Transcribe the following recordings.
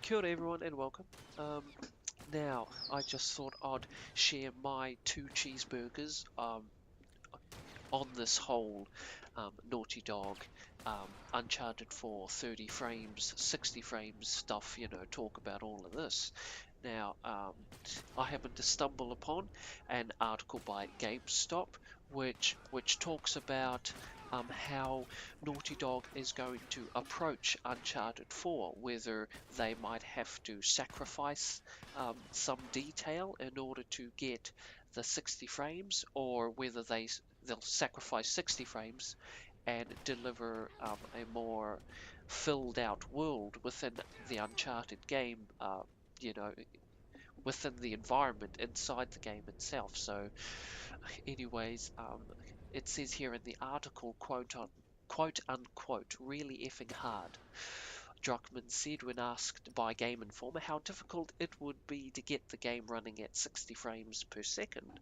Kia ora everyone and welcome. Now, I just thought I'd share my 2 cheeseburgers on this whole Naughty Dog Uncharted 4 30 frames, 60 frames stuff, talk about all of this. Now, I happened to stumble upon an article by Gamestop which talks about how Naughty Dog is going to approach Uncharted 4, whether they might have to sacrifice some detail in order to get the 60 frames, or whether they'll sacrifice 60 frames and deliver a more filled out world within the Uncharted game, you know, within the environment inside the game itself. So, anyways, it says here in the article, quote unquote, really effing hard. Druckmann said when asked by Game Informer how difficult it would be to get the game running at 60 frames per second.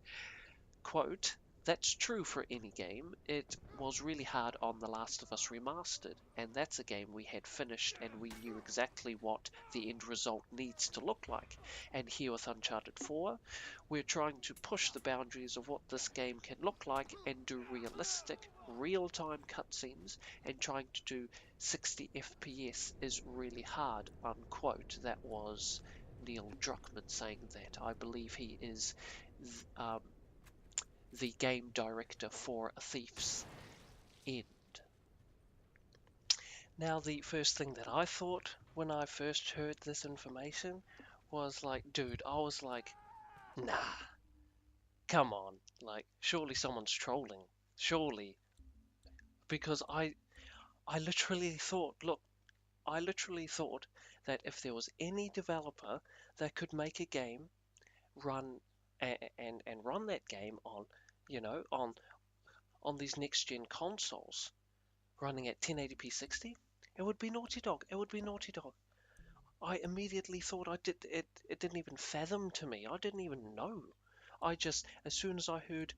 Quote, "That's true for any game. It was really hard on The Last of Us Remastered, and that's a game we had finished and we knew exactly what the end result needs to look like. And here with Uncharted 4, we're trying to push the boundaries of what this game can look like and do realistic, real-time cutscenes, and trying to do 60 FPS is really hard," unquote. That was Neil Druckmann saying that. I believe he is the game director for A Thief's End. Now, the first thing that I thought when I first heard this information was like, dude, I was like, nah, come on, like, surely someone's trolling, surely, because I literally thought, look, I literally thought that if there was any developer that could make a game run and run that game on, on these next gen consoles, running at 1080p 60, it would be Naughty Dog. It would be Naughty Dog. I immediately thought it didn't even fathom to me. I didn't even know. As soon as I heard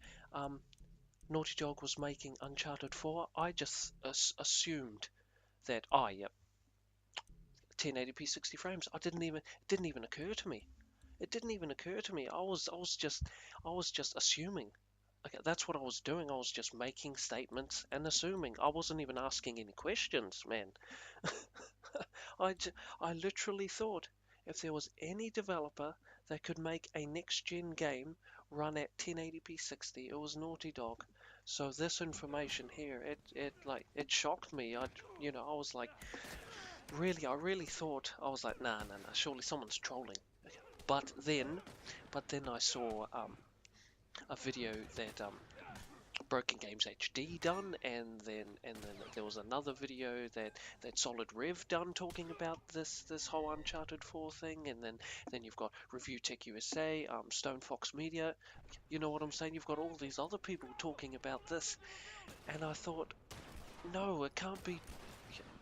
Naughty Dog was making Uncharted 4, I just assumed that, yep, 1080p 60 frames. It didn't even occur to me. It didn't even occur to me. I was just assuming. Okay, that's what I was doing. I was just making statements and assuming. I wasn't even asking any questions, man. I literally thought if there was any developer that could make a next-gen game run at 1080p 60, it was Naughty Dog. So this information here, it shocked me. I was like, really, I really thought, I was like, nah, surely someone's trolling. But then I saw a video that Broken Games HD done, and then there was another video that Solid Rev done talking about this whole Uncharted 4 thing, and then you've got Review Tech USA, Stone Fox Media. You know what I'm saying? You've got all these other people talking about this, and I thought, no, it can't be.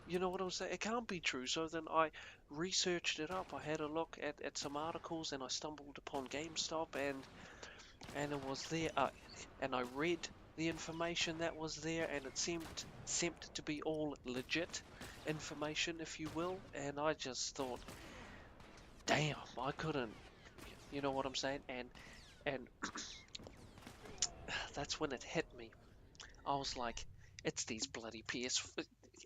You know what I'm saying? It can't be true. So then I researched it up. I had a look at some articles, and I stumbled upon GameStop, and it was there, and I read the information that was there, and it seemed to be all legit information, if you will, and I just thought, damn, I couldn't, you know what I'm saying, and that's when it hit me. I was like, it's these bloody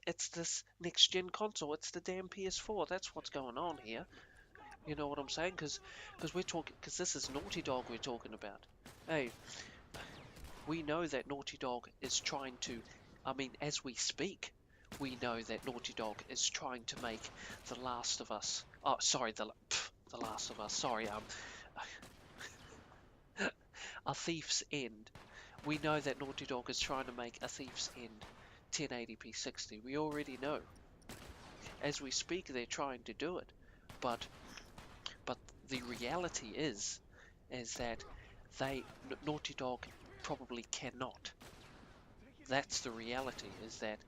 it's this next gen console, it's the damn PS4, that's what's going on here. You know what I'm saying? Because this is Naughty Dog we're talking about. Hey, we know that Naughty Dog is trying to, as we speak, we know that Naughty Dog is trying to make The Last of Us. Oh, sorry, The Last of Us. Sorry, A Thief's End. We know that Naughty Dog is trying to make A Thief's End 1080p 60. We already know. As we speak, they're trying to do it, but the reality is that Naughty Dog probably cannot. That's the reality, is that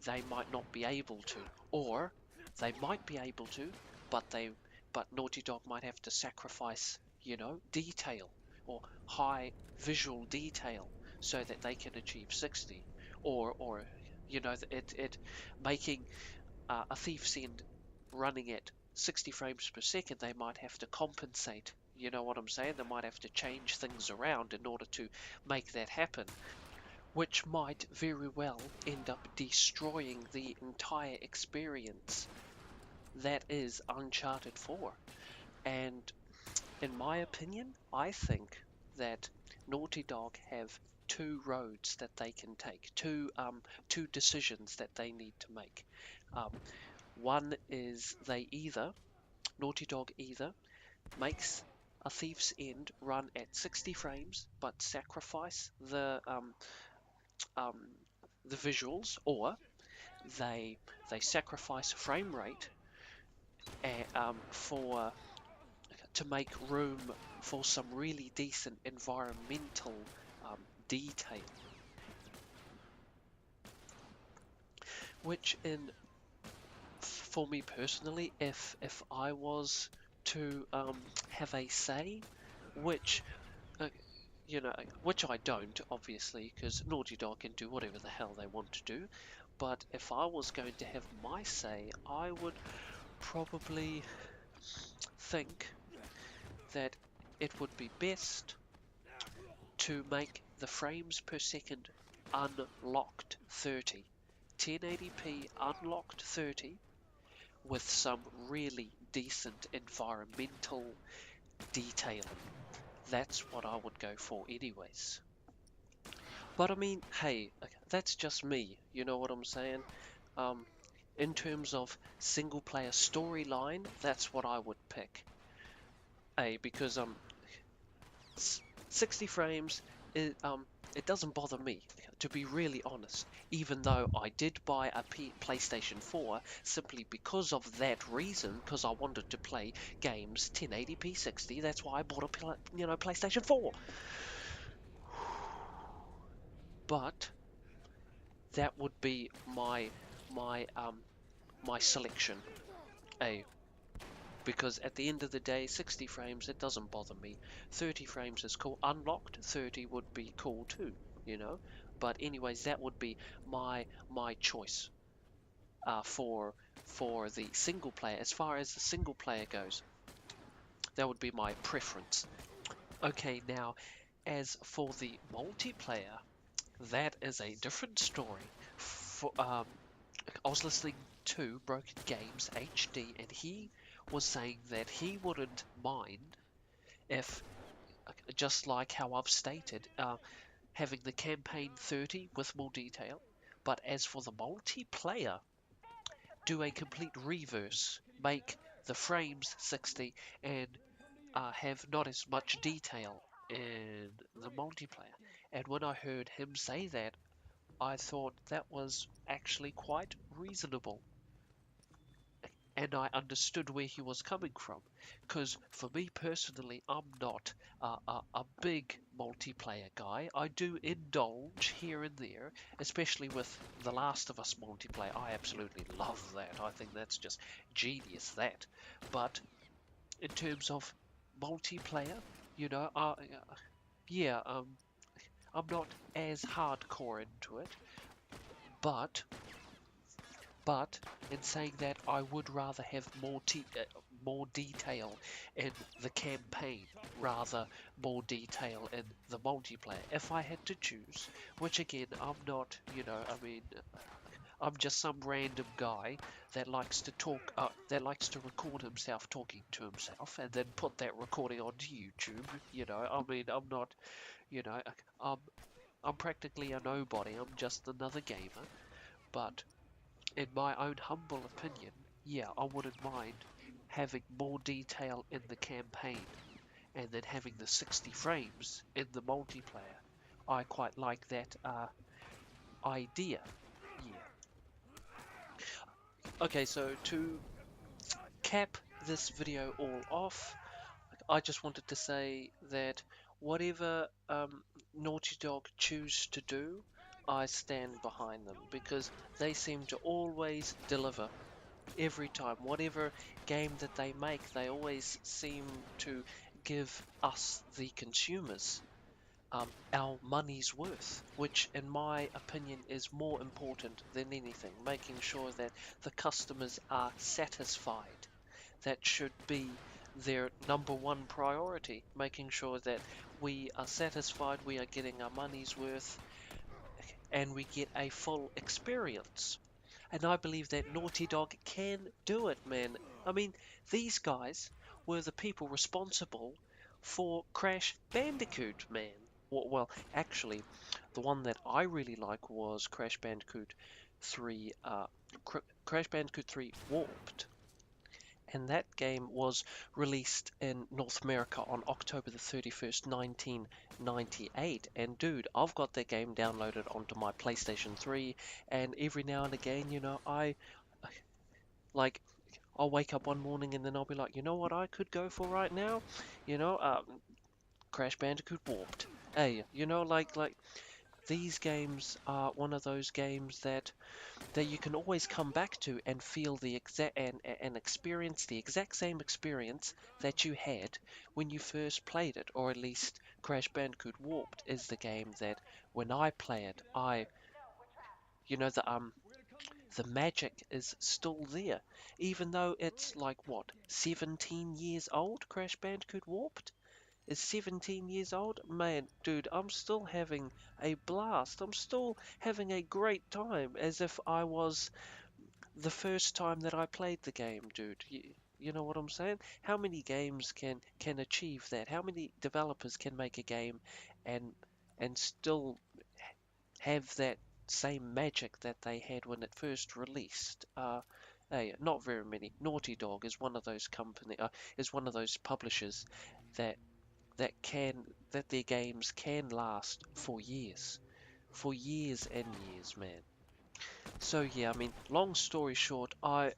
they might not be able to, or they might be able to, but Naughty Dog might have to sacrifice, detail or high visual detail so that they can achieve 60, or it making A Thief's End running at 60 frames per second, they might have to compensate. You know what I'm saying? They might have to change things around in order to make that happen, which might very well end up destroying the entire experience that is Uncharted 4. And in my opinion, I think that Naughty Dog have two roads that they can take, two decisions that they need to make. Um, One is Naughty Dog either makes a Thief's End run at 60 frames but sacrifice um, the visuals, or they sacrifice frame rate for to make room for some really decent environmental detail, which for me personally, if I was to have a say, which uh, which I don't, obviously, because Naughty Dog can do whatever the hell they want to do. But if I was going to have my say, I would probably think that it would be best to make the frames per second unlocked 30. 1080p unlocked 30 with some really decent environmental detailing. That's what I would go for anyways. But I mean, hey, that's just me, you know what I'm saying? Um, in terms of single player storyline, that's what I would pick. Because 60 frames, it doesn't bother me, to be really honest, even though I did buy a PlayStation 4 simply because of that reason, because I wanted to play games 1080p 60. That's why I bought a PlayStation 4. But that would be my selection, because at the end of the day, 60 frames, it doesn't bother me. 30 frames is cool. Unlocked 30 would be cool too, you know. But anyways, that would be my choice for the single player. As far as the single player goes, that would be my preference. Okay, now as for the multiplayer, that is a different story. I was listening to Broken Games HD, and he was saying that he wouldn't mind if, just like how I've stated, having the campaign 30 with more detail, but as for the multiplayer, do a complete reverse, make the frames 60 and have not as much detail in the multiplayer. And when I heard him say that, I thought that was actually quite reasonable. And I understood where he was coming from. Because for me personally, I'm not a big multiplayer guy. I do indulge here and there, especially with The Last of Us multiplayer. I absolutely love that. I think that's just genius, that. But in terms of multiplayer, you know, yeah, I'm not as hardcore into it, but in saying that, I would rather have more detail in the campaign, rather more detail in the multiplayer. If I had to choose, which again, I'm not, I mean, I'm just some random guy that likes to talk, that likes to record himself talking to himself and then put that recording onto YouTube. I mean, I'm not, you know, I'm, I'm practically a nobody. I'm just another gamer. But in my own humble opinion, yeah, I wouldn't mind having more detail in the campaign and then having the 60 frames in the multiplayer. I quite like that idea. Yeah. Okay, so to cap this video all off, I just wanted to say that whatever Naughty Dog choose to do, I stand behind them, because they seem to always deliver every time. Whatever game that they make, they always seem to give us, the consumers, our money's worth, which in my opinion is more important than anything, making sure that the customers are satisfied. that should be their number one priority, making sure that we are satisfied, we are getting our money's worth, and we get a full experience. And I believe that Naughty Dog can do it, man. I mean, these guys were the people responsible for Crash Bandicoot, man. Well, actually, the one that I really like was Crash Bandicoot 3, Crash Bandicoot 3 Warped. And that game was released in North America on October the 31st, 1998. And dude, I've got that game downloaded onto my PlayStation 3, and every now and again, like, I'll wake up one morning and then I'll be like, you know what I could go for right now? You know, Crash Bandicoot Warped. Hey, like these games are one of those games that you can always come back to and feel the exact and experience the exact same experience that you had when you first played it, or at least Crash Bandicoot Warped is the game that when I play it, you know, the magic is still there, even though it's like what, 17 years old. Crash Bandicoot Warped is 17 years old. Man, dude, I'm still having a blast. I'm still having a great time as if I was the first time that I played the game, dude. You know what I'm saying? How many games can achieve that? How many developers can make a game and still have that same magic that they had when it first released? Hey, not very many. Naughty Dog is one of those is one of those publishers that that their games can last for years and years, man. So yeah, I mean, long story short, I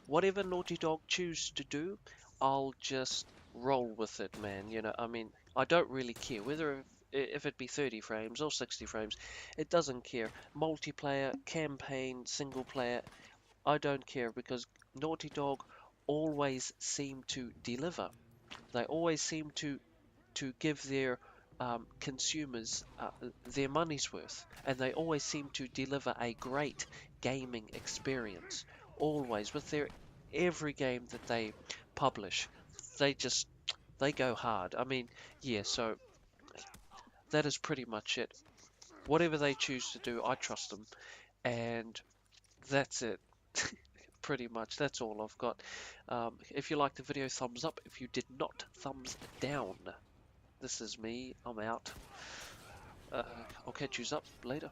whatever Naughty Dog choose to do, I'll just roll with it, man. I mean, I don't really care whether if it be 30 frames or 60 frames. It doesn't care. Multiplayer, campaign, single player, I don't care because Naughty Dog always seem to deliver. They always seem to give their consumers their money's worth, and they always seem to deliver a great gaming experience. Always with their every game that they publish, they just they go hard. I mean, yeah. So that is pretty much it. Whatever they choose to do, I trust them, and that's it. Pretty much, that's all I've got. If you liked the video, thumbs up. If you did not, thumbs down. This is me. I'm out. I'll catch you up later.